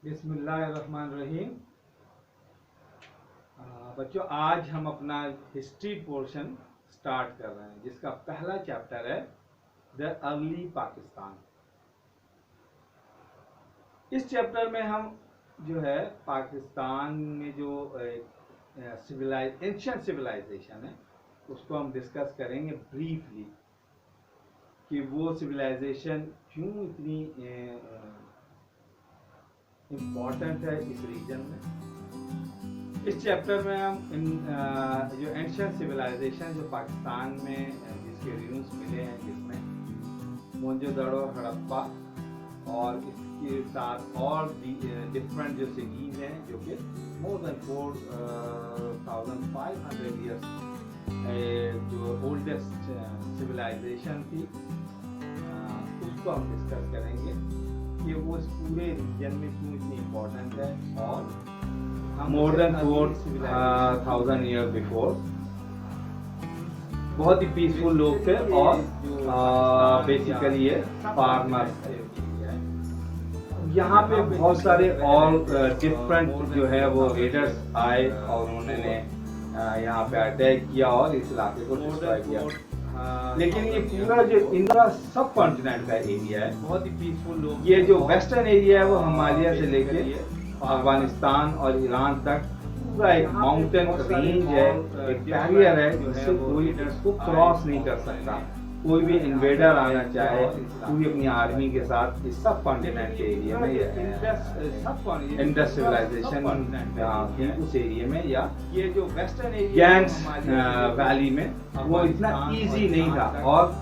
बिस्मिल्लाहिर्रहमानिर्रहीम। बच्चों, आज हम अपना हिस्ट्री पोर्शन स्टार्ट कर रहे हैं, जिसका पहला चैप्टर है द अर्ली पाकिस्तान। इस चैप्टर में हम जो है पाकिस्तान में जो एंशिएंट सिविलाइजेशन है उसको हम डिस्कस करेंगे ब्रीफली, कि वो सिविलाइजेशन क्यों इतनी इम्पॉर्टेंट है इस रीजन में। इस चैप्टर में हम जो एंशिएंट सिविलाइजेशन जो पाकिस्तान में जिसके रिव्यूज मिले हैं, जिसमें मोहनजोदड़ो, हड़प्पा और इसके साथ और डिफरेंट जो सिटीज हैं जो कि मोर देन 4500 ईयर्स जो ओल्डेस्ट सिविलाइजेशन थी, उसको हम डिस्कस करेंगे कि वो इस पूरे रीजन में क्यों इतनी इम्पोर्टेंट है। और मोर देन 4000 ईयर बिफोर बहुत ही पीसफुल लोग थे और बेसिकली ये फार्मर्स थे। यहाँ पे बहुत सारे और डिफरेंट जो है वो रेडर्स आए और उन्होंने यहाँ पे अटैक किया और इस इलाके को डिस्ट्रॉय किया। लेकिन ये पूरा जो इंडिया सब कॉन्टिनेंट का एरिया है, बहुत ही पीसफुल लोग। ये जो वेस्टर्न एरिया है वो हिमालय से लेके अफगानिस्तान और ईरान तक पूरा एक माउंटेन रेंज है, एक बैरियर है जिससे कोई इसको क्रॉस नहीं कर सकता। कोई भी इन्वेडर आना चाहे पूरी अपनी आर्मी के साथ इस सब कॉन्टिनेंट के एरिया में, इंडस सिविलाइजेशन उस एरिया में या ये जो वेस्टर्न एरिया गैंग्स वैली में वो इतना इजी नहीं था। और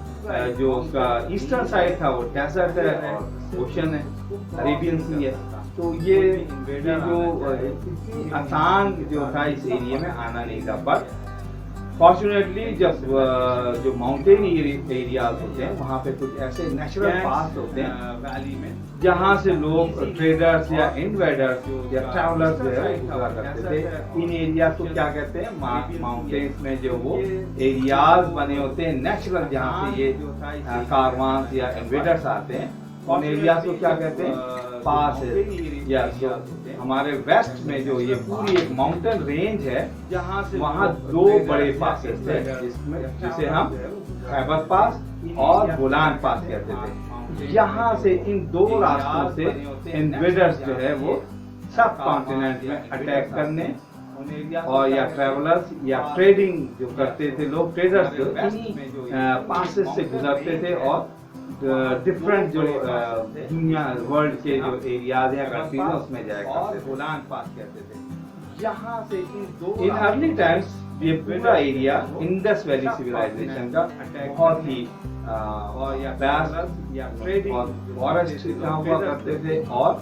जो उसका ईस्टर्न साइड था वो डेजर्ट है और ओशन है, अरेबियन सी है। तो ये जो आसान जो था इस एरिया में आना नहीं था। बट फॉर्चुनेटली जब जो माउंटेन एरियाज होते हैं वहाँ पे कुछ ऐसे नेचुरल पास होते हैं वैली में, जहाँ से लोग ट्रेडर्स या इन्वेडर्स या ट्रैवलर्स जो है गुजरा करते थे। इन एरियाज को क्या कहते हैं, माउंटेन्स में जो वो एरियाज बने होते हैं नेचुरल, जहाँ से ये कारवांस या इन्वेडर्स आते हैं, उन एरियाज को क्या कहते हैं, पास है। या हमारे वेस्ट में जो ये पूरी एक माउंटेन रेंज है, जहाँ से वहाँ दो बड़े पासेस थे, जिसे हम खैबर पास और बोलान पास कहते थे। यहाँ से इन दो रास्तों से इन्वेडर्स जो है वो सब कॉन्टिनेंट में अटैक करने और या ट्रैवलर्स या ट्रेडिंग जो करते थे लोग, ट्रेडर्स जो इन्हीं पासेस से गुजरते थे और डिफरेंट जो दुनिया वर्ल्ड के जो एरियाज या कंट्रीज हैं उसमें जाया करते थे। बोलान पास कहते थे। यहाँ से इन अर्ली टाइम्स ये पूरा एरिया इंडस वैली सिविलाइजेशन का बहुत ही और या ट्रेडिंग और फॉरेस्ट हुआ करते थे और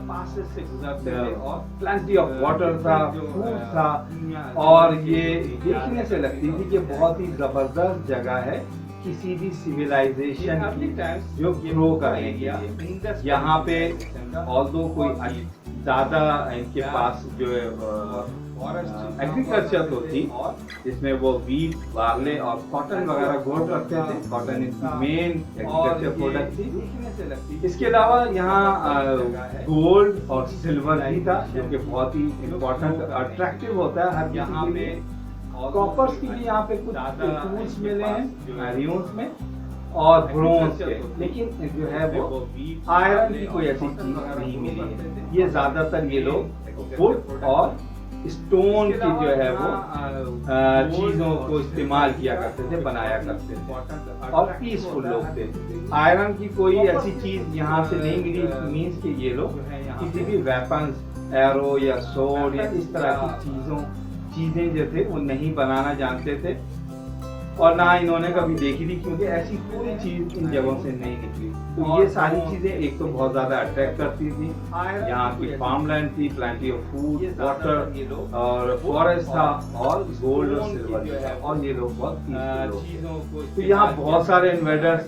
पासेस से गुजरते थे और प्लेंटी ऑफ वाटर था, फूड था। और ये देखने से लगती थी कि बहुत ही जबरदस्त जगह है किसी भी सिविलाइजेशन की जो ग्रो करने के लिए। यहाँ पे ऑल्दो कोई ज्यादा इनके पास जो है एग्रीकल्चर तो थी, जिसमें वो वीट, बार्ले और कॉटन वगैरह ग्रो करते थे। कॉटन इनकी मेन एग्रीकल्चर प्रोडक्ट थी। इसके अलावा यहाँ गोल्ड और सिल्वर भी था, जो कि बहुत ही इम्पोर्टेंट अट्रैक्टिव होता है हर यहाँ पे। कॉपर्स की भी यहाँ पे कुछ टूल्स मिले हैं रियून्स में और ब्रोंज के, लेकिन जो है वो आयरन की कोई ऐसी चीज नहीं मिली है। ये ज्यादातर ये लोग वुड और स्टोन की जो है वो चीजों को इस्तेमाल किया करते थे, बनाया करते थे और पीसफुल लोग थे। आयरन की कोई ऐसी चीज यहाँ से नहीं मिली, मीन्स कि ये लोग किसी भी वेपन्स, एरो या सोर्ड या इस तरह की चीजें जो थे वो नहीं बनाना जानते थे और ना इन्होंने कभी देखी थी, क्योंकि ऐसी कोई चीज इन जगहों से नहीं निकली। तो ये सारी चीजें एक तो बहुत ज्यादा अट्रैक्ट करती थी। यहाँ की फार्मलैंड थी, प्लेंटी ऑफ फूड, वाटर और फॉरेस्ट था और गोल्ड और सिल्वर, और ये लोग बहुत तो यहाँ बहुत सारे इन्वेडर्स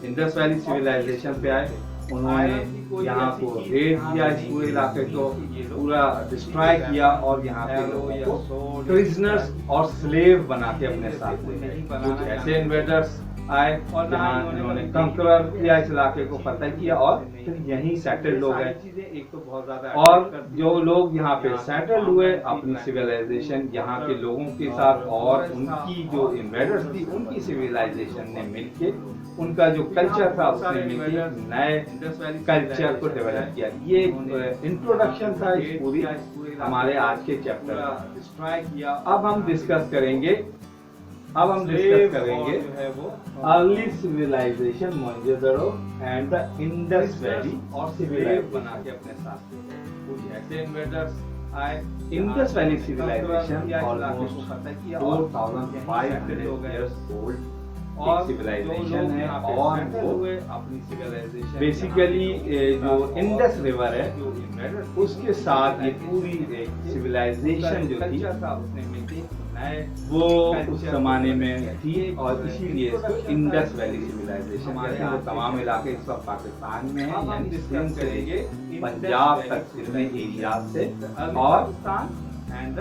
इंडस वैली सिविलाइजेशन पे आए। उन्होंने यहाँ को रेड किया, इस पूरे इलाके को पूरा डिस्ट्रॉय किया और यहाँ पे लोगों को प्रिजनर्स और स्लेव बना के अपने साथ ले। कुछ ऐसे इन्वेडर्स आए और जहाँ इन्होंने कंकरर किया इस इलाके को फतह किया और फिर यहीं सेटल्ड हो गए। एक तो बहुत ज्यादा और जो लोग यहाँ पे सेटल्ड हुए अपनी सिविलाइजेशन यहाँ के लोगों के साथ और उनकी जो इन्वेडर्स थी उनकी सिविलाइजेशन ने मिलके उनका जो कल्चर था उसने मिलकर नए कल्चर को डेवलप किया। ये इंट्रोडक्शन था इस पूरी हमारे आज के चैप्टर का। अब हम डिस्कस करेंगे early civilization Mohenjodaro and the Indus valley और सिविलाइजेशन बना के अपने साथ कुछ ऐसे इन्वेडर्स आए। Indus valley civilization almost 4500 years old और सिविलाइजेशन है और वो अपनी सिविलाइजेशन बेसिकली जो इंडस रिवर है उसके साथ ये पूरी सिविलाइजेशन जो थी उसने मिलती वो उस जमाने में थी और इसीलिए इसको इंडस वैली सिविलाइजेशन कहते हैं। वो तमाम इलाके इस वक्त पाकिस्तान में है, यानी सिंध से लेके पंजाब तक जितने एरिया से और एंड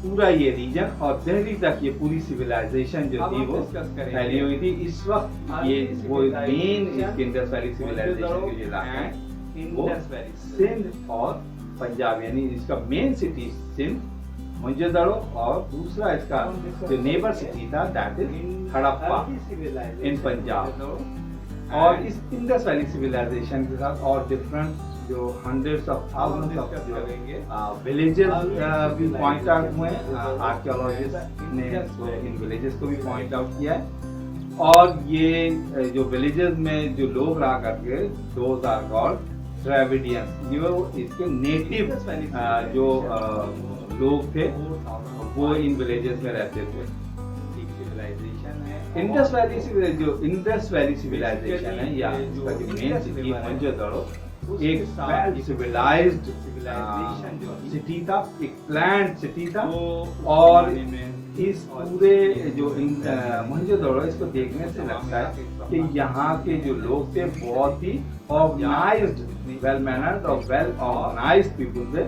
पूरा ये रीजन और दिल्ली तक ये पूरी सिविलाइजेशन जो थी वो फैली हुई थी। इस वक्त ये वो मेन इंडस वैली सिविलाइजेशन के इलाके हैं वो सिंध और पंजाब, यानी इसका मेन सिटी सिंध मोहनजोदड़ो और दूसरा इसका जो नेबर सिटी था दैट इज हड़प्पा इन पंजाब। और इस इंडस वैली सिविलाइजेशन के साथ और डिफरेंट जो hundreds of thousands of villages भी पॉइंट आउट हुए हैं। आर्कियोलॉजिस्ट ने इन विलेजेस को भी पॉइंट आउट किया है और ये जो विलेजेस में जो लोग रहा करके दोज आर कॉल्ड द्रविडियंस। जो इसके नेटिव जो लोग थे वो इन विलेजेस में रहते थे। इंडस वैली जो इंडस वैली सिविलाइजेशन है या इसका जो मेन सिटी मोहनजोदड़ो एक वेल सिविलाइज्ड सिटी था, एक प्लान्ड सिटी था और इस पूरे जो मोहनजोदड़ो इसको देखने से लगता है कि यहाँ के जो लोग थे बहुत ही ऑर्गेनाइज्ड, वेल मैनर्ड और वेल ऑर्गेनाइज्ड पीपल थे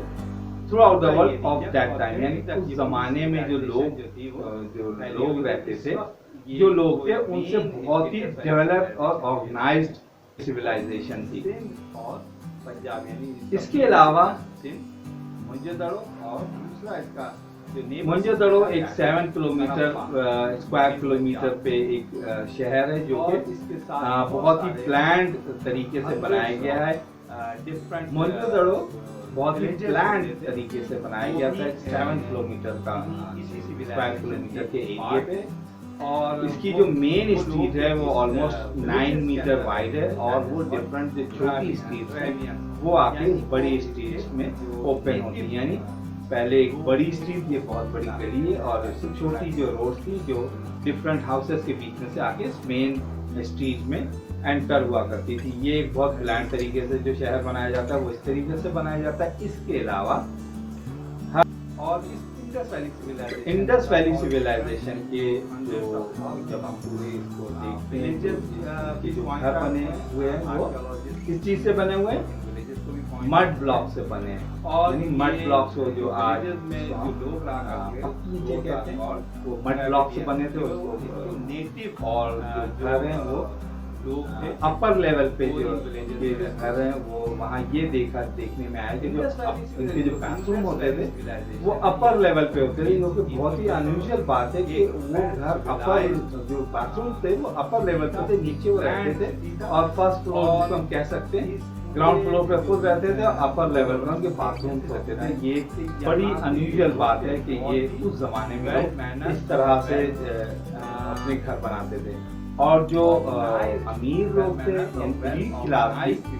through out the world of that time. यानी उस जमाने में जो लोग रहते थे, जो लोग थे उनसे बहुत ही डेवलप्ड और ऑर्गेनाइज्ड सिविलाइजेशन थी। और पंजाब यानी इसके अलावा मोहनजोदड़ो और दूसरा इसका मोहनजोदड़ो एक 7 किलोमीटर स्क्वायर किलोमीटर पे एक शहर है जो कि बहुत ही प्लान्ड तरीके से बनाया गया है। मोहनजोदड़ो बहुत ही प्लान्ड तरीके से बनाया गया था 7 किलोमीटर का स्क्वायर किलोमीटर के एरिया पे और इसकी जो मेन स्ट्रीट है वो ऑलमोस्ट 9 मीटर वाइड है और वो डिफरेंट जो छोटी स्ट्रीट है वो आके बड़ी स्ट्रीट में ओपन होती है। यानी पहले एक बड़ी स्ट्रीट, ये बहुत बड़ी गली है और इससे छोटी जो रोड थी जो डिफरेंट हाउसेस के बीच में से आके मेन स्ट्रीट में एंटर हुआ करती थी। ये एक बहुत प्लान तरीके से जो शहर बनाया जाता है वो इस तरीके से बनाया जाता है। इसके अलावा और इंडस वैली सिविलाइजेशन के जो जब हम पूरे इसको देखते हैं कि जो घर बने हुए हैं वो किस चीज से बने हुए हैं? मड ब्लॉक से बने हैं और मड ब्लॉक से जो आज जो लोग पक्की कहते हैं और वो मड ब्लॉक से बने थे उसको नेटिव और जो घर हैं वो लोग थे अपर लेवल पे जो घर हैं वो वहाँ ये देखने में आया कि जो इनके जो बाथरूम होते थे वो अपर लेवल पे होते थे, जो कि बहुत ही अनयूजुअल बात है कि वो घर अपर जो बाथरूम थे वो अपर लेवल पे थे, नीचे वो रहते थे और फर्स्ट फ्लोर जिसको हम कह सकते हैं ग्राउंड फ्लोर पे खुद रहते थे और अपर लेवल पर उनके बाथरूम रहते थे। ये बड़ी अनयूजुअल बात है कि ये उस जमाने में लोग इस तरह से अपने घर बनाते थे। और जो अमीर लोग थे एलीट क्लास के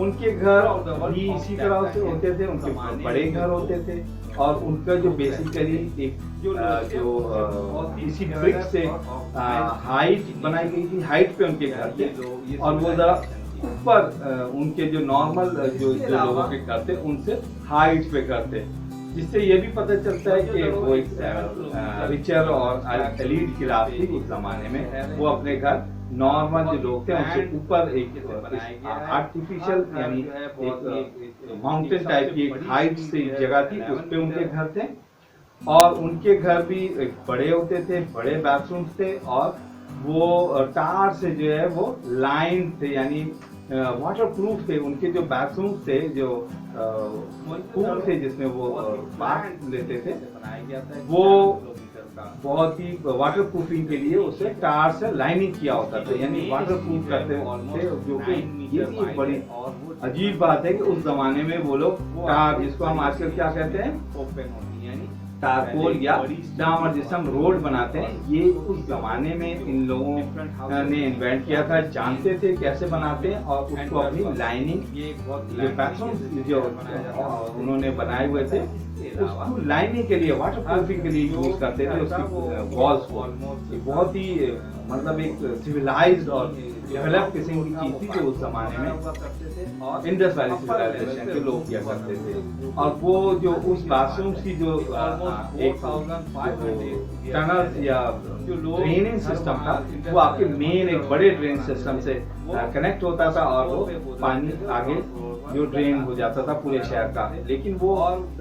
उनके घर भी इसी तरह से होते थे, उनके बड़े घर होते थे और उनका जो बेसिकली एक जो इसी ब्रिक से हाइट बनाई गई थी, हाइट पे उनके घर थे और वो जरा ऊपर उनके जो नॉर्मल जो लोगों के घर थे उनसे हाइट पे घर थे, जिससे ये भी पता चलता है कि वो एक रिचर और एलीट क्लास थी उस जमाने में। वो अपने घर नॉर्मल जो लोग थे उनसे ऊपर एक आर्टिफिशियल यानी एक माउंटेन टाइप की एक हाइट से जगह थी उस पे उनके घर थे और उनके घर भी बड़े होते थे, बड़े बाथरूम थे और वो टार से जो है वो लाइन थे, यानी वाटर प्रूफ थे। उनके जो बाथरूम थे, जो पूल थे जिसमें वो बाथ लेते थे, वो बहुत ही वाटर प्रूफिंग के लिए उसे टार से लाइनिंग किया होता था, यानी वाटर प्रूफ करते थे। जो कि ये भी एक बड़ी अजीब बात है कि उस जमाने में वो लोग टार, जिसको हम आजकल क्या कहते हैं, ओपन होती है, यानी टारकोल या डामर जिससे हम रोड बनाते हैं, ये उस जमाने में इन लोगों ने इन्वेंट किया था, जानते थे कैसे बनाते हैं, और उसको अपनी लाइनिंग, ये बाथरूम जो उन्होंने बनाए हुए थे उसको लाइनिंग के लिए, वाटर प्रूफिंग के लिए यूज करते थे उसकी वॉल्स को। बहुत ही मतलब एक सिविलाइज्ड और डेवलप किस्म की चीज थी जो उस जमाने में इंडस वैली सिविलाइजेशन के लोग किया करते थे। और वो जो उस बाथरूम की जो एक टनल या ड्रेनिंग सिस्टम था, वो आपके मेन एक बड़े ड्रेन सिस्टम से कनेक्ट होता था, और वो पानी आगे जो ड्रेन हो जाता था पूरे शहर का। लेकिन वो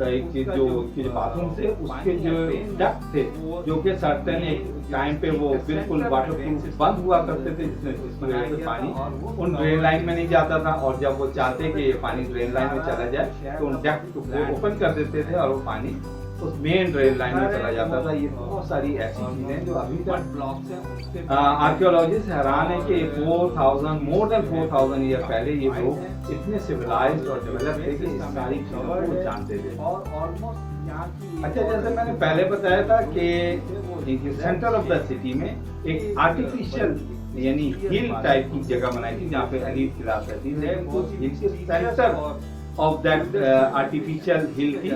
एक चीज जो बाथरूम थे उसके जो डक्ट थे, जो कि सर्टेन एक टाइम पे वो बिल्कुल वाटर प्रूफ बंद हुआ करते थे, जिसमें वजह से पानी उन ड्रेन लाइन में नहीं जाता था। और जब वो चाहते कि पानी ड्रेन लाइन में चला जाए तो उन डक्ट को ओपन कर देते थे और वो पानी उस मेन रेल लाइन में चला जाता था। ये बहुत सारी ऐसी चीजें जो अभी तक आर्कियोलॉजिस्ट हैरान है कि 4000 मोर देन 4000 ईयर पहले ये लोग इतने सिविलाइज्ड और डेवलप थे कि इस सारी चीजों को जानते थे। और ऑलमोस्ट अच्छा, जैसे मैंने पहले बताया था कि सेंटर ऑफ द सिटी में एक आर्टिफिशियल यानी हिल टाइप की जगह बनाई थी जहाँ पे एलीट क्लास रहती थी। सेंटर ऑफ दैट आर्टिफिशियल हिल थी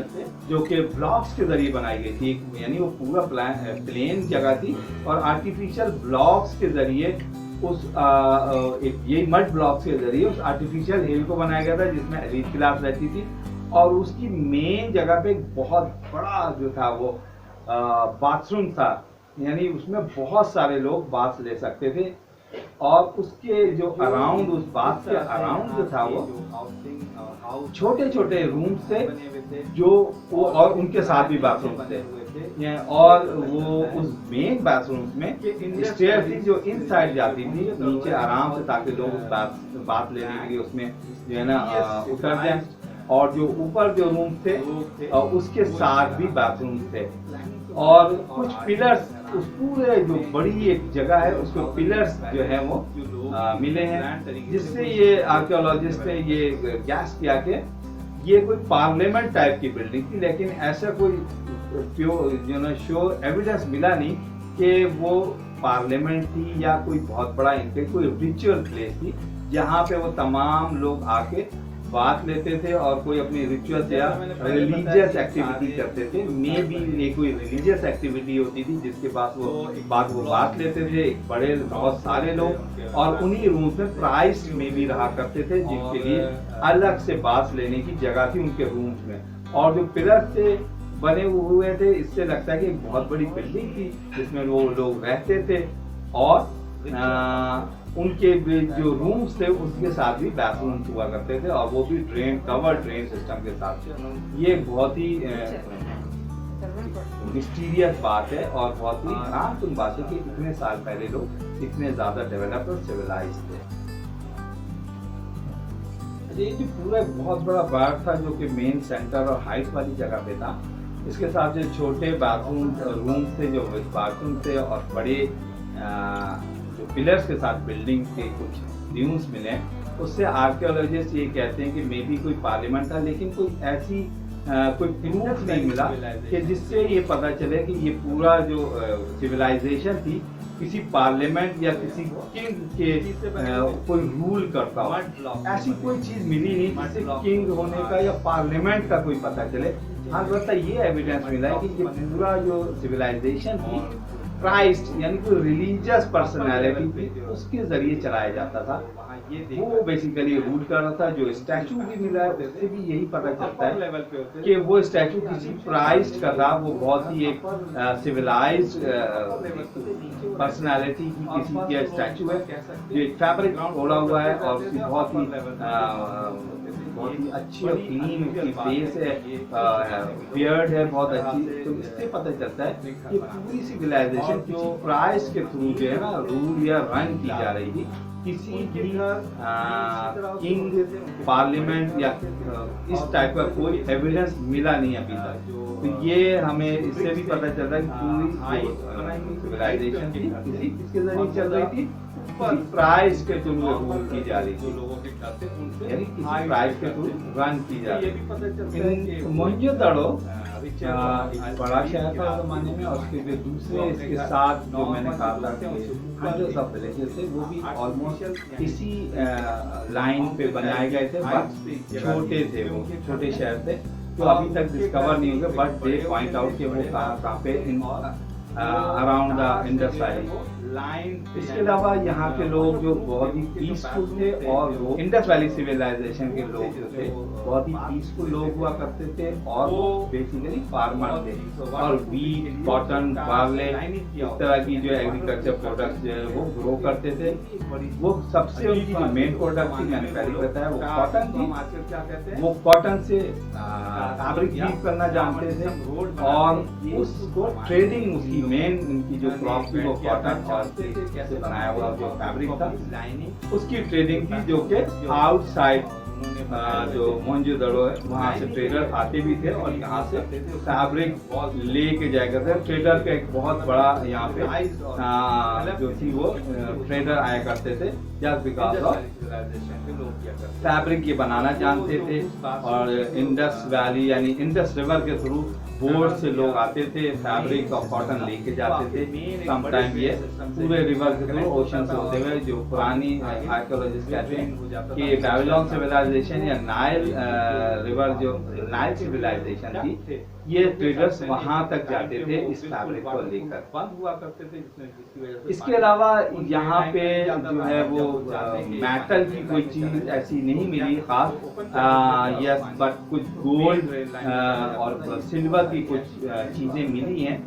जो कि ब्लॉक्स के जरिए बनाई गई थी, यानी वो पूरा प्लेन जगह थी और आर्टिफिशियल ब्लॉक्स के जरिए उस ये मड ब्लॉक्स के जरिए उस आर्टिफिशियल हिल को बनाया गया था जिसमें एलीट क्लास रहती थी। और उसकी मेन जगह पे एक बहुत बड़ा जो था वो बाथरूम था, यानी उसमें बहुत सारे लोग बाथ ले सकते थे। और उसके जो अराउंड, उस बाथ के अराउंड जो था वो छोटे छोटे रूम थे जो वो, और उनके साथ भी बाथरूम थे। और वो उस मेन बाथरूम में स्टेयर थी जो इनसाइड जाती थी नीचे आराम से, ताकि लोग उस बाथ लेने के लिए उसमें जो है ना उतर जाए। और जो ऊपर जो रूम थे उसके साथ भी बाथरूम थे। और कुछ पिलर्स, उस पूरे जो बड़ी एक जगह है उसको पिलर्स जो है वो मिले हैं, जिससे ये आर्कियोलॉजिस्ट ने ये गैस किया कि ये कोई पार्लियामेंट टाइप की बिल्डिंग थी। लेकिन ऐसा कोई श्योर एविडेंस मिला नहीं कि वो पार्लियामेंट थी या कोई बहुत बड़ा इनके कोई रिचुअल प्लेस थी जहाँ पे वो तमाम लोग आके बात लेते थे और कोई अपनी रिचुअल्स या रिलीजियस एक्टिविटी करते थे। मे बी ये कोई रिलीजियस एक्टिविटी होती थी जिसके बाद वो बात लेते थे बड़े बहुत सारे लोग। और उन्हीं रूम्स में प्राइस में भी रहा करते थे जिनके लिए अलग से बात लेने की जगह थी उनके रूम्स में। और जो पिलर थे बने हुए थे, इससे लगता है कि एक बहुत बड़ी बिल्डिंग थी जिसमें वो लोग रहते थे। और उनके जो रूम्स थे उसके साथ भी बाथरूम हुआ करते थे, और वो भी कवर ड्रेन सिस्टम के साथ। ये बहुत ही मिस्टीरियस बात है और बहुत ही हैरानकुन बात है कि इतने साल पहले लोग इतने ज्यादा डेवलप्ड और सिविलाइज थे। ये जो पूरा बहुत बड़ा पार्क था जो कि मेन सेंटर और हाइट वाली जगह पे था, इसके साथ जो छोटे बाथरूम रूम थे जो बाथरूम थे और बड़े जो पिलर्स के साथ बिल्डिंग के कुछ ड्यून्स मिले, उससे आर्कियोलॉजिस्ट ये कहते हैं कि मे बी कोई पार्लियामेंट था। लेकिन कोई ऐसी कोई प्रूफ नहीं मिला कि जिससे ये पता चले कि ये पूरा जो सिविलाइजेशन थी किसी पार्लियामेंट या किसी किंग के कोई रूल करता हो। ऐसी कोई चीज मिली नहीं जिससे किंग होने का या पार्लियामेंट का कोई पता चले। हाँ, अलबत्ता ये एविडेंस मिला है कि ये पूरा जो सिविलाइजेशन थी क्राइस्ट यानी कोई रिलीजियस पर्सनालिटी थी उसके जरिए चलाया जाता था। वो बेसिकली रूल कर रहा था। जो स्टैचू भी मिला है उससे भी यही पता चलता है कि वो स्टैचू किसी क्राइस्ट का था। वो बहुत ही एक सिविलाइज्ड पर्सनालिटी की किसी का स्टैचू है जो एक फैब्रिक ओढ़ा हुआ है और उसकी बहुत बहुत ही अच्छी और क्लीन उसकी फेस है, बियर्ड है बहुत अच्छी। तो इससे पता चलता है कि पूरी सिविलाइजेशन किसी प्राइस के थ्रू जो है ना रूल या रन की जा रही थी। किसी भी किंग, पार्लियामेंट या इस टाइप का कोई एविडेंस मिला नहीं अभी तक। तो ये हमें इससे भी पता चलता है कि पूरी सिविलाइजेशन थी किसी किसके जरिए चल रही थी, प्राइस के थ्रू रूल की जा रही थी, यानी किसी प्राइस के थ्रू रन की जा रही थी। मोहनजोदड़ो बड़ा शहर था जमाने में, और उसके दूसरे इसके साथ जो मैंने कहा था हंड्रेड्स ऑफ विलेजेस थे, वो भी ऑलमोस्ट इसी लाइन पे बनाए गए थे, बट छोटे थे, वो छोटे शहर थे तो अभी तक डिस्कवर नहीं हुए। बट दे पॉइंट आउट कि वो कहाँ पे around the Indus valley line. इसके अलावा यहाँ के लोग जो बहुत ही पीसफुल थे, और वो इंडस वैली सिविलाइजेशन के लोग जो थे बहुत ही पीसफुल लोग हुआ करते थे, और वो बेसिकली फार्मर थे, और वीट, कॉटन, बार्ले इस तरह की जो एग्रीकल्चर प्रोडक्ट्स जो है वो ग्रो करते थे। वो सबसे उनकी जो मेन प्रोडक्ट थी, मैंने पहले बताया, वो कॉटन थी। वो कॉटन से फैब्रिक वीव करना जानते थे, और उसको ट्रेडिंग, उसकी मेन उनकी जो क्रॉप थी वो कॉटन कैसे बनाया हुआ जो फैब्रिक था उसकी ट्रेडिंग थी, जो कि आउटसाइड जो मोहनजोदड़ो है वहाँ से ट्रेडर आते भी थे, और यहाँ से फैब्रिक लेके जाया करते थे। ट्रेडर का एक बहुत बड़ा यहाँ पे जो थी वो ट्रेडर आया करते थे, जस्ट बिकॉज ऑफ फैब्रिक ये बनाना जानते थे। और इंडस वैली यानी इंडस रिवर के थ्रू बोट से लोग आते थे, फैब्रिक और कॉटन लेके जाते थे। समटाइम ये पूरे रिवर के थ्रू ओशन से होते हुए, जो पुरानी आर्कियोलॉजिस्ट कहते हैं कि बेबीलोन सिविलाइजेशन या नाइल रिवर जो नाइल सिविलाइजेशन थी, ये ट्रेडर्स वहां तक जाते थे इस फैब्रिक को लेकर, बंद हुआ करते थे जिसकी वजह से। इसके अलावा यहाँ पे जो है वो मेटल की कोई चीज ऐसी नहीं मिली खास, यस, बट कुछ गोल्ड और सिल्वर की कुछ चीजें मिली हैं,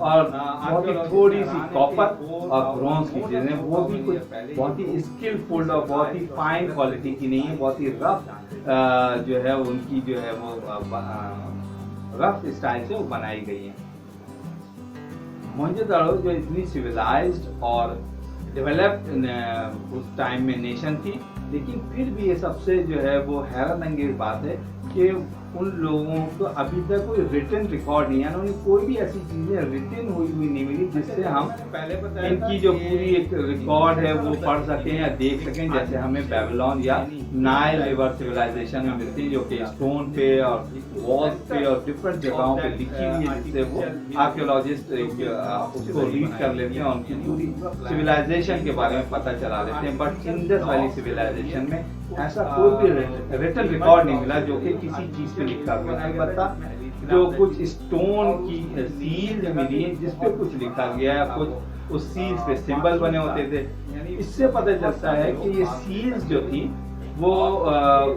और बहुत ही थोड़ी सी कॉपर और ब्रॉन्ज की चीजें, वो भी कुछ बहुत ही स्किलफुल और बहुत ही फाइन क्वालिटी की नहीं है, बहुत ही रफ जो है उनकी जो है वो रफ स्टाइल से वो बनाई गई है। मोहनजोदड़ो जो इतनी सिविलाइज्ड और डेवलप्ड उस टाइम में नेशन थी, लेकिन फिर भी ये सबसे जो है वो हैरत अंगेज बात है कि उन लोगों को अभी तक कोई रिटन रिकॉर्ड नहीं है, उन्हें कोई भी ऐसी चीजें रिटन हुई नहीं मिली जिससे हम इनकी जो पूरी एक रिकॉर्ड है वो पढ़ सकें या देख सकें, जैसे हमें बेबीलोन या नाइल रिवर सिविलाइजेशन में मिलती है, जो कि स्टोन पे और वॉल्स पे और डिफरेंट जगहों पे लिखी हुई है, जिससे वो आर्कियोलॉजिस्ट उसको रीड कर लेते हैं और उनकी पूरी सिविलाइजेशन के बारे में पता चला लेते हैं। बट इंडस वैली सिविलाइजेशन में ऐसा कोई भी रिटन रिकॉर्ड नहीं मिला जो कि किसी चीज पे लिखा हुआ है। अलबत्ता जो कुछ स्टोन की सील मिली है जिसपे कुछ लिखा गया है, कुछ उस सील्स पे सिंबल बने होते थे। इससे पता चलता है कि ये सील्स जो थी वो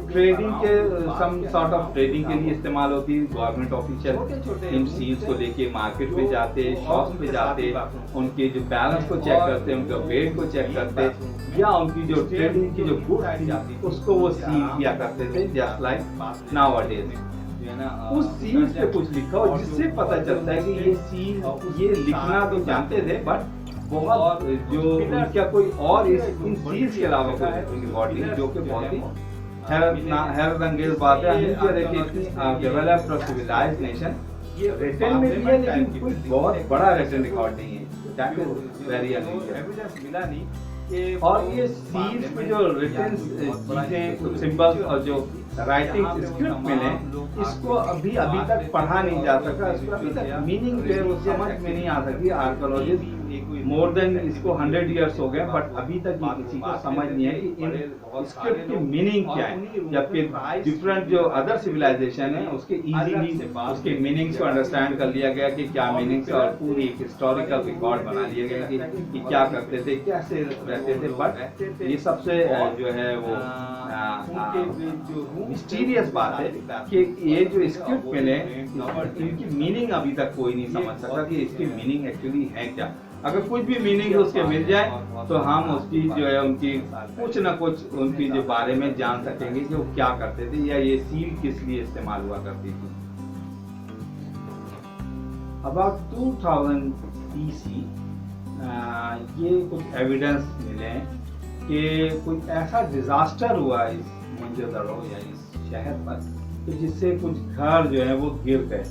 ट्रेडिंग के सम सॉर्ट ऑफ ट्रेडिंग के लिए इस्तेमाल होती है। गवर्नमेंट ऑफिशियल इन सील्स को लेके मार्केट में जाते, शॉप्स पे जाते, उनके जो बैलेंस को चेक करते, उनका वेट को चेक करते, या उनकी जो ट्रेडिंग की जो गुड्स थी उसको वो सील किया करते थे, जस्ट लाइक नाउअडेज। उस सील पे कुछ लिखा हो जिससे पता चलता है कि ये सील, ये लिखना तो जानते थे, बट बहुत जो उनका कोई और इन सील्स के अलावा कोई रिकॉर्ड नहीं, जो कि बहुत ही हैरत अंगेज बात है। इतनी डेवलप्ड और सिविलाइज्ड नेशन ये रिटन में भी है, लेकिन कोई बहुत बड़ा रिटन रिकॉर्ड नहीं है, that is very unusual, evidence मिला नहीं। और ये सील्स पे जो रिटन चीजें, सिंबल्स और जो राइटिंग स्क्रिप्ट मिले, इसको अभी तक पढ़ा नहीं जा सका, इसको अभी तक मीनिंग जो है वो समझ में नहीं आ सकी। आर्कियोलॉजिस्ट मोर देन इसको 100 इयर्स हो गए, बट अभी तक ये किसी को समझ नहीं है कि इन स्क्रिप्ट की मीनिंग क्या है, या फिर डिफरेंट जो अदर सिविलाइजेशन है उसके इजीली उसके मीनिंग्स को अंडरस्टैंड कर लिया गया कि क्या मीनिंग्स, और पूरी एक हिस्टोरिकल रिकॉर्ड बना लिया गया कि क्या करते थे, कैसे रहते थे। बट ये सबसे जो है वो मिस्टीरियस बात है कि ये जो स्क्रिप्ट मिले इनकी मीनिंग अभी तक कोई नहीं समझ सका कि इसकी मीनिंग एक्चुअली है क्या। अगर कुछ भी मीनिंग उसके मिल जाए तो हम उसकी जो है उनकी कुछ ना कुछ उनकी जो बारे में जान सकेंगे कि वो क्या करते थे या ये सील किस लिए इस्तेमाल हुआ करती थी। अबाउट 2000 BC ये कुछ एविडेंस मिले हैं कि कुछ ऐसा डिजास्टर हुआ इस मोहनजोदड़ो या इस शहर पर कि जिससे कुछ घर जो है वो गिर गए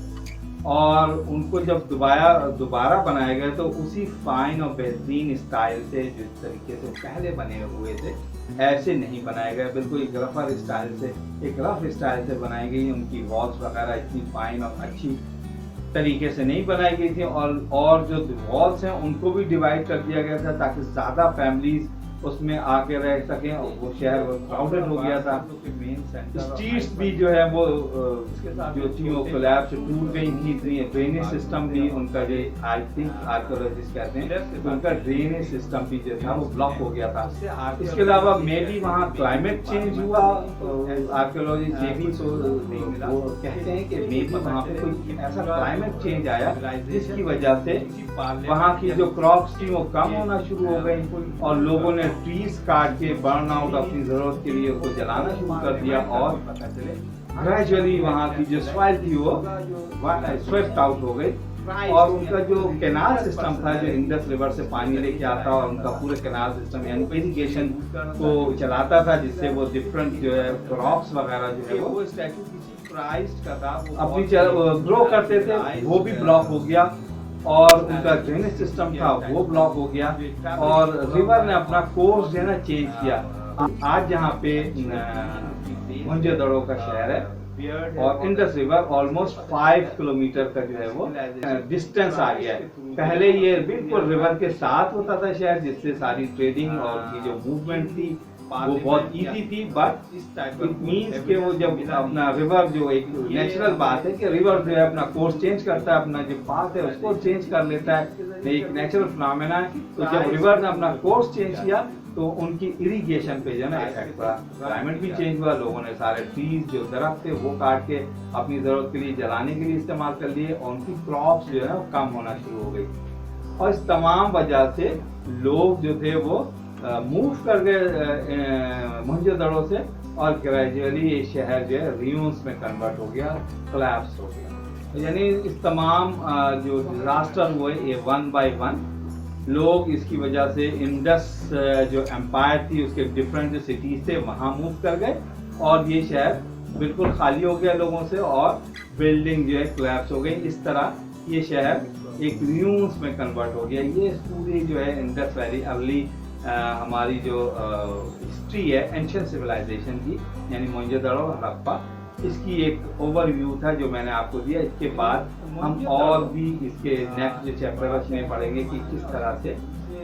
और उनको जब दोबारा बनाए गए तो उसी फाइन और बेहतरीन स्टाइल से जिस तरीके से पहले बने हुए थे ऐसे नहीं बनाए गए, बिल्कुल एक रफर स्टाइल से, एक रफ स्टाइल से बनाई गई। उनकी वॉल्स वगैरह इतनी फाइन और अच्छी तरीके से नहीं बनाई गई थी और जो वॉल्स हैं उनको भी डिवाइड कर दिया गया था ताकि ज़्यादा फैमिलीज उसमें आके रह सकें और वो शहर क्राउडेड हो गया था। स्ट्रीट्स भी जो है वो जो थी वो कोलैप्स से टूट गई थी। ड्रेनेज सिस्टम भी उनका जो आई थिंक आर्कियोलॉजिस्ट कहते हैं उनका ड्रेनेज सिस्टम भी जो था वो ब्लॉक हो गया था। इसके अलावा मे भी वहाँ क्लाइमेट चेंज हुआ, आर्कियोलॉजिस्ट ये भी वो कहते हैं कि मे भी वहाँ पे कोई ऐसा क्लाइमेट चेंज आया जिसकी वजह से वहाँ की जो क्रॉप्स थी वो कम होना शुरू हो गई और लोगों ने ट्रीज काट के बर्न आउट अपनी जरूरत के लिए उसको जलाना शुरू कर दिया और ग्रेजुअली वहाँ की जो सॉइल थी वो स्वेप्ट आउट हो गई और उनका जो कैनाल सिस्टम था जो इंडस रिवर से पानी लेके आता और उनका पूरे कैनाल सिस्टम यानी इरिगेशन को चलाता था जिससे वो डिफरेंट जो है क्रॉप्स वगैरह जो है वो स्टैचू किसी प्राइस्ड का था अपनी ग्रो करते थे वो भी ब्लॉक हो गया और उनका ड्रेनेज सिस्टम था वो ब्लॉक हो गया और रिवर ने अपना कोर्स जो है ना चेंज किया। आज जहाँ पे मोहनजोदड़ो का शहर है और इंडस रिवर ऑलमोस्ट 5 किलोमीटर का जो है वो डिस्टेंस आ गया है। पहले ये बिल्कुल रिवर के साथ होता था शहर जिससे सारी ट्रेडिंग और की जो मूवमेंट थी वो बहुत इजी थी, बट इट मीन्स कि वो जब अपना रिवर जो एक नेचुरल बात है कि रिवर जो है अपना कोर्स चेंज करता है, अपना जो पाथ है उसको चेंज कर लेता है, एक नेचुरल फिनोमेना है। तो जब रिवर ने अपना कोर्स चेंज किया तो उनकी इरिगेशन पे जो है ना इफेक्ट पड़ा, क्लाइमेट भी चेंज हुआ, लोगों ने सारे ट्रीज जो दरख्त थे वो काट के अपनी जरूरत के लिए जलाने के लिए इस्तेमाल कर लिए और उनकी क्रॉप्स जो है वो कम होना शुरू हो गई और इस तमाम वजह से लोग जो थे वो मूव कर गए मोहनजोदड़ो से और ग्रेजुअली ये शहर जो है रियून्स में कन्वर्ट हो गया, कोलैप्स हो गया। यानी इस तमाम जो डिजास्टर हुए ये 1 by 1 लोग इसकी वजह से इंडस जो एम्पायर थी उसके डिफरेंट जो सिटीज थे वहाँ मूव कर गए और ये शहर बिल्कुल खाली हो गया लोगों से और बिल्डिंग जो है कोलैप्स हो गई। इस तरह ये शहर एक रियून्स में कन्वर्ट हो गया। ये पूरी जो है इंडस वैली अर्ली हमारी जो हिस्ट्री है एंशिएंट सिविलाइजेशन की यानी मोहनजोदड़ो हड़प्पा, इसकी एक ओवरव्यू था जो मैंने आपको दिया। इसके बाद हम और भी इसके नेक्स्ट जो चैप्टर में पढ़ेंगे कि किस तरह से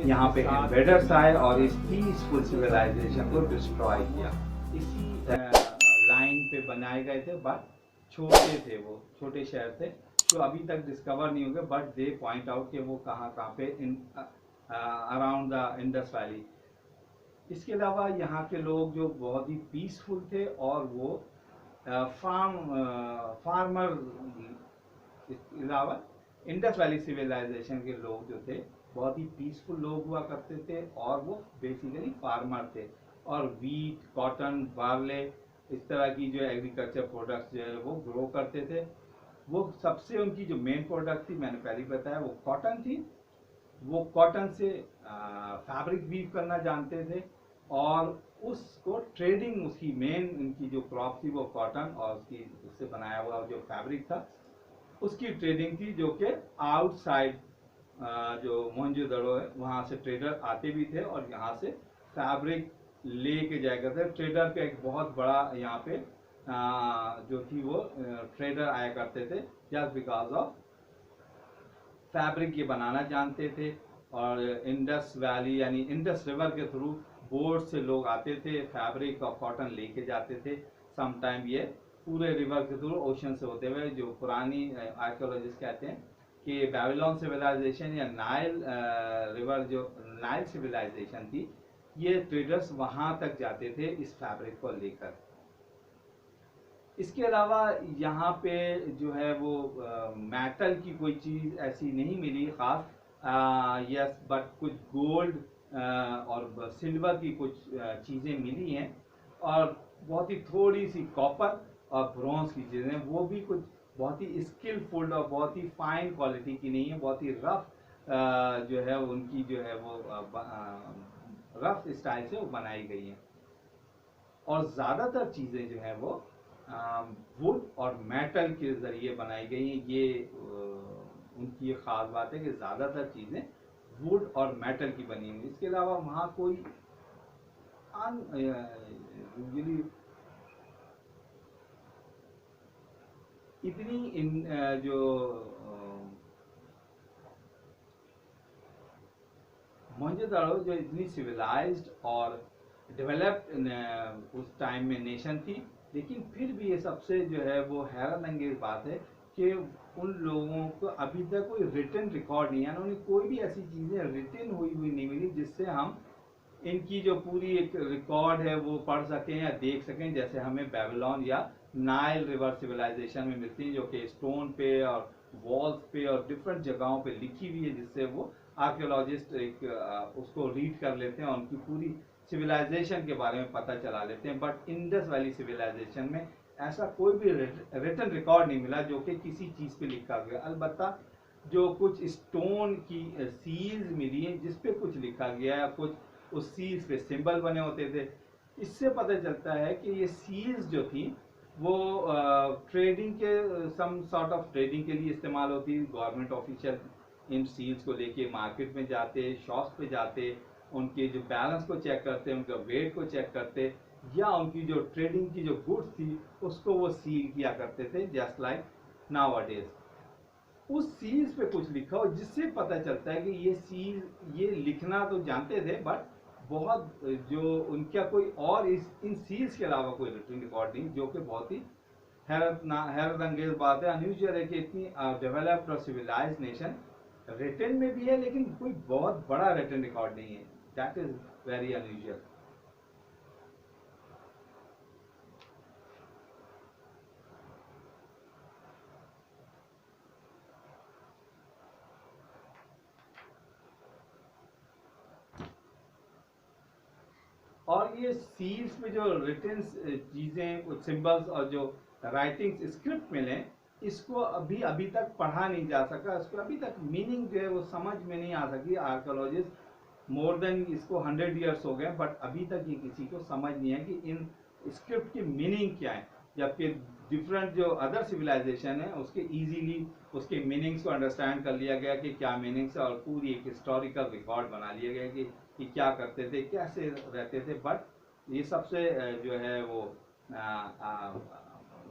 यहाँ पे इन्वेडर्स आए और इस पीसफुल सिविलाइजेशन को डिस्ट्रॉय किया। इसी लाइन पे बनाए गए थे बट छोटे थे, वो छोटे शहर थे जो अभी तक डिस्कवर नहीं हो गए, बट दे पॉइंट आउट कि वो कहाँ पे अराउंड द इंडस वैली। इसके अलावा यहाँ के लोग जो बहुत ही पीसफुल थे और वो फार्मर अलावा इंडस वैली सिविलाइजेशन के लोग जो थे बहुत ही पीसफुल लोग हुआ करते थे और वो बेसिकली फार्मर थे और वीट, कॉटन, बार्ले इस तरह की जो एग्रीकल्चर प्रोडक्ट्स जो है वो ग्रो करते थे। वो सबसे उनकी जो मेन प्रोडक्ट थी मैंने पहले बताया वो कॉटन थी। वो कॉटन से फैब्रिक वीव करना जानते थे और उसको ट्रेडिंग, उसकी मेन उनकी जो क्रॉप थी वो कॉटन और उससे बनाया हुआ जो फैब्रिक था उसकी ट्रेडिंग थी, जो कि आउटसाइड जो मोहनजोदड़ो है वहाँ से ट्रेडर आते भी थे और यहाँ से फैब्रिक ले के जाया करते थे। ट्रेडर का एक बहुत बड़ा यहाँ पे जो थी वो ट्रेडर आया करते थे जस्ट बिकॉज ऑफ फैब्रिक ये बनाना जानते थे और इंडस वैली यानी इंडस रिवर के थ्रू बोट से लोग आते थे, फैब्रिक और कॉटन लेके जाते थे। समटाइम ये पूरे रिवर के थ्रू ओशन से होते हुए, जो पुरानी आर्कियोलॉजिस्ट कहते हैं कि बेबीलोन सिविलाइजेशन या नाइल रिवर जो नाइल सिविलाइजेशन थी, ये ट्रेडर्स वहाँ तक जाते थे इस फैब्रिक को लेकर। इसके अलावा यहाँ पे जो है वो मेटल की कोई चीज़ ऐसी नहीं मिली ख़ास, यस, बट कुछ गोल्ड और सिल्वर की कुछ चीज़ें मिली हैं, और बहुत ही थोड़ी सी कॉपर और ब्रॉन्ज की चीज़ें, वो भी कुछ बहुत ही स्किलफुल और बहुत ही फाइन क्वालिटी की नहीं है, बहुत ही रफ जो है उनकी जो है वो रफ स्टाइल से वो बनाई गई हैं। और ज़्यादातर चीज़ें जो है वो वुड और मेटल के ज़रिए बनाई गई हैं। ये उनकी एक ख़ास बात है कि ज़्यादातर चीज़ें वुड और मेटल की बनी हुई। इसके अलावा वहाँ कोई यूजली इतनी जो मोहनजोदड़ो जो इतनी सिविलाइज्ड और डेवलप्ड उस टाइम में नेशन थी, लेकिन फिर भी ये सबसे जो है वो हैरत अंगेज बात है कि उन लोगों को अभी तक कोई रिटन रिकॉर्ड नहीं है, उन्हें कोई भी ऐसी चीज़ें रिटन हुई नहीं मिली जिससे हम इनकी जो पूरी एक रिकॉर्ड है वो पढ़ सकें या देख सकें, जैसे हमें बेबीलोन या नाइल रिवर सिविलाइजेशन में मिलती है, जो कि स्टोन पे और वॉल्स पे और डिफरेंट जगहों पे लिखी हुई है, जिससे वो आर्कियोलॉजिस्ट एक उसको रीड कर लेते हैं और उनकी पूरी सिविलाइजेशन के बारे में पता चला लेते हैं। बट इंडस वैली सिविलाइजेशन में ऐसा कोई भी रिटन रिकॉर्ड नहीं मिला जो कि किसी चीज़ पे लिखा गया। अलबत्ता जो कुछ स्टोन की सील्स मिली हैं जिस पे कुछ लिखा गया है, कुछ उस सील्स पे सिंबल बने होते थे। इससे पता चलता है कि ये सील्स जो थी वो ट्रेडिंग के सम सॉर्ट ऑफ ट्रेडिंग के लिए इस्तेमाल होती। गवर्नमेंट ऑफिशियल इन सील्स को लेके मार्केट में जाते, शॉप्स पे जाते, उनके जो बैलेंस को चेक करते, उनका वेट को चेक करते, या उनकी जो ट्रेडिंग की जो गुड्स थी उसको वो सील किया करते थे, जस्ट लाइक नाउअडेज। उस सील्स पे कुछ लिखा हो जिससे पता चलता है कि ये सील, ये लिखना तो जानते थे, बट बहुत जो उनका कोई और इन सील्स के अलावा कोई रिटन रिकॉर्ड नहीं, जो कि बहुत ही हैरत अंगेज बात है। अनयूजुअल है कि इतनी डेवलप्ड और सिविलाइज्ड नेशन रिटन में भी है लेकिन कोई बहुत बड़ा रिटन रिकॉर्ड नहीं है। That is very unusual. और ये सील्स में जो रिटन चीज़ें, कुछ सिंबल्स और जो राइटिंग्स स्क्रिप्ट मिले, इसको अभी तक पढ़ा नहीं जा सका, इसको अभी तक मीनिंग जो है वो समझ में नहीं आ सकी। आर्कोलॉजिस्ट मोर देन इसको 100 ईयर्स हो गए, बट अभी तक ये किसी को समझ नहीं है कि इन स्क्रिप्ट की मीनिंग क्या है। जबकि डिफरेंट जो अदर सिविलाइजेशन है उसके इजीली उसके मीनिंग्स को अंडरस्टैंड कर लिया गया कि क्या मीनिंग्स है, और पूरी एक हिस्टोरिकल रिकॉर्ड बना लिया गया कि क्या करते थे, कैसे रहते थे। बट ये सबसे जो है वो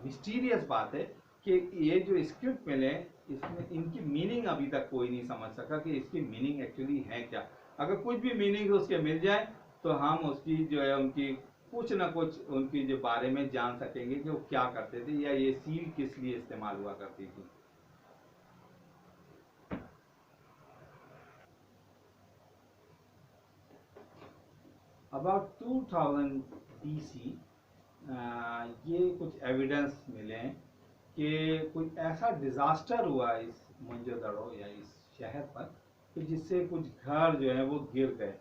मिस्टीरियस बात है कि ये जो स्क्रिप्ट मिले इसमें इनकी मीनिंग अभी तक कोई नहीं समझ सका कि इसकी मीनिंग एक्चुअली है क्या। अगर कुछ भी मीनिंग उसके मिल जाए तो हम उसकी जो है उनकी कुछ ना कुछ उनकी जो बारे में जान सकेंगे कि वो क्या करते थे या ये सील किस लिए इस्तेमाल हुआ करती थी। अबाउट 2000 BC ये कुछ एविडेंस मिले हैं कि कोई ऐसा डिजास्टर हुआ इस मोहनजोदड़ो या इस शहर पर कि जिससे कुछ घर जो है वो गिर गए,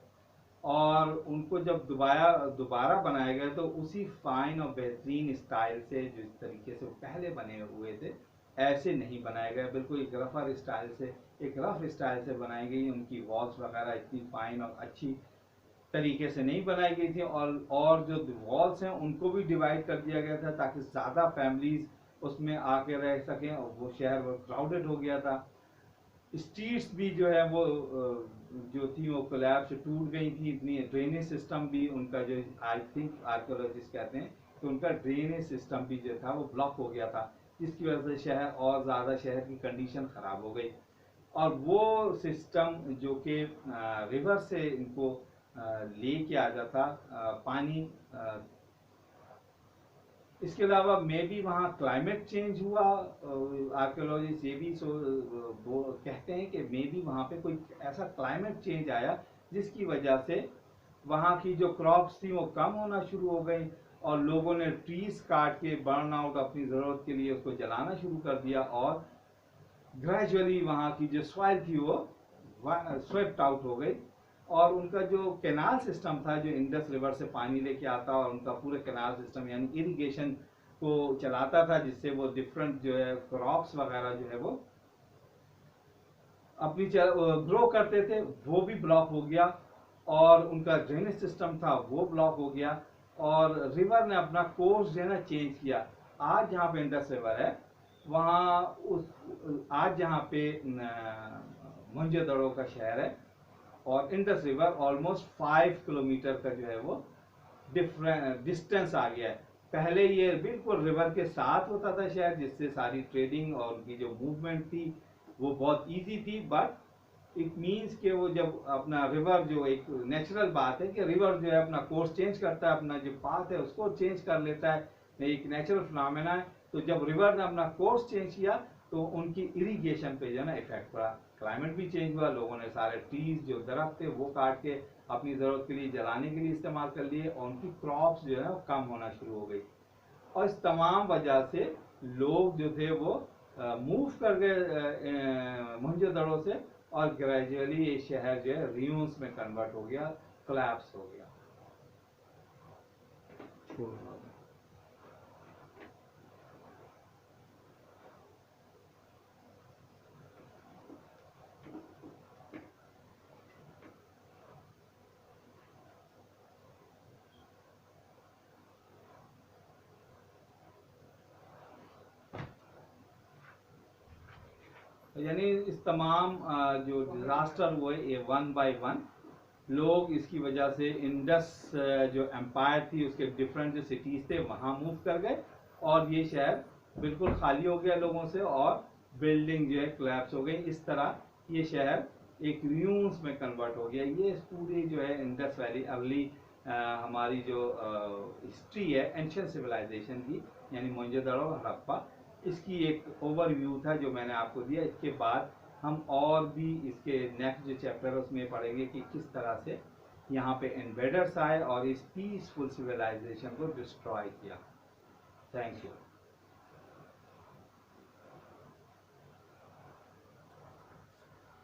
और उनको जब दोबारा बनाया गया तो उसी फाइन और बेहतरीन स्टाइल से जिस तरीके से वो पहले बने हुए थे ऐसे नहीं बनाया गया। बिल्कुल एक रफ स्टाइल से बनाई गई। उनकी वॉल्स वगैरह इतनी फाइन और अच्छी तरीके से नहीं बनाई गई थी, और जो वॉल्स हैं उनको भी डिवाइड कर दिया गया था ताकि ज़्यादा फैमिलीज उसमें आके रह सकें, और वो शहर वो क्राउडेड हो गया था। स्ट्रीट्स भी जो है वो जो थी वो कोलैप्स टूट गई थी। इतनी ड्रेनेज सिस्टम भी उनका जो आई थिंक आर्कियोलॉजिस्ट कहते हैं कि उनका ड्रेनेज सिस्टम भी जो था वो ब्लॉक हो गया था, जिसकी वजह से शहर और ज़्यादा शहर की कंडीशन ख़राब हो गई। और वो सिस्टम जो कि रिवर से इनको ले के आ जाता पानी। इसके अलावा मे भी वहाँ क्लाइमेट चेंज हुआ। आर्कियोलॉजिस्ट ये भी वो कहते हैं कि मे भी वहाँ पे कोई ऐसा क्लाइमेट चेंज आया जिसकी वजह से वहाँ की जो क्रॉप्स थी वो कम होना शुरू हो गई, और लोगों ने ट्रीज काट के बर्न आउट अपनी ज़रूरत के लिए उसको जलाना शुरू कर दिया, और ग्रेजुअली वहाँ की जो सॉइल थी वो स्वेप्ट आउट हो गई, और उनका जो कैनाल सिस्टम था जो इंडस रिवर से पानी लेके आता और उनका पूरा कैनाल सिस्टम यानी इरिगेशन को चलाता था, जिससे वो डिफरेंट जो है क्रॉप्स वगैरह जो है वो अपनी ग्रो करते थे, वो भी ब्लॉक हो गया, और उनका ड्रेनेज सिस्टम था वो ब्लॉक हो गया, और रिवर ने अपना कोर्स जो है ना चेंज किया। आज जहाँ पे इंडस रिवर है वहाँ उस आज जहाँ पे मोहनजोदड़ो का शहर है, और इंडस रिवर ऑलमोस्ट 5 किलोमीटर का जो है वो डिफरेंट डिस्टेंस आ गया है। पहले ये बिल्कुल रिवर के साथ होता था शहर, जिससे सारी ट्रेडिंग और उनकी जो मूवमेंट थी वो बहुत इजी थी, बट इट मीन्स कि वो जब अपना रिवर जो एक नेचुरल बात है कि रिवर जो है अपना कोर्स चेंज करता है, अपना जो पाथ है उसको चेंज कर लेता है, एक नेचुरल फिनोमेना है। तो जब रिवर ने अपना कोर्स चेंज किया तो उनकी इरिगेशन पे जो है ना इफेक्ट पड़ा, क्लाइमेट भी चेंज हुआ, लोगों ने सारे ट्रीज जो दरख्त थे वो काट के अपनी ज़रूरत के लिए जलाने के लिए इस्तेमाल कर लिए, और उनकी क्रॉप्स जो है वो कम होना शुरू हो गई, और इस तमाम वजह से लोग जो थे वो मूव कर गए मोहनजोदड़ो से, और ग्रेजुअली ये शहर जो है रियून्स में कन्वर्ट हो गया, कोलैप्स हो गया। यानी इस तमाम जो डिजास्टर हुए ये 1 बाय 1 लोग इसकी वजह से इंडस जो एम्पायर थी उसके डिफरेंट जो सिटीज थे वहाँ मूव कर गए, और ये शहर बिल्कुल खाली हो गया लोगों से, और बिल्डिंग जो है कोलैप्स हो गई। इस तरह ये शहर एक र्यून्स में कन्वर्ट हो गया। ये पूरी जो है इंडस वैली अर्ली हमारी जो हिस्ट्री है एंशियंट सिविलाइजेशन की, यानी मोहनजोदड़ो हड़प्पा, इसकी एक ओवरव्यू था जो मैंने आपको दिया। इसके बाद हम और भी इसके नेक्स्ट जो चैप्टर है उसमें पढ़ेंगे कि किस तरह से यहाँ पे इन्वेडर्स आए और इस पीसफुल सिविलाइजेशन को डिस्ट्रॉय किया। Thank you.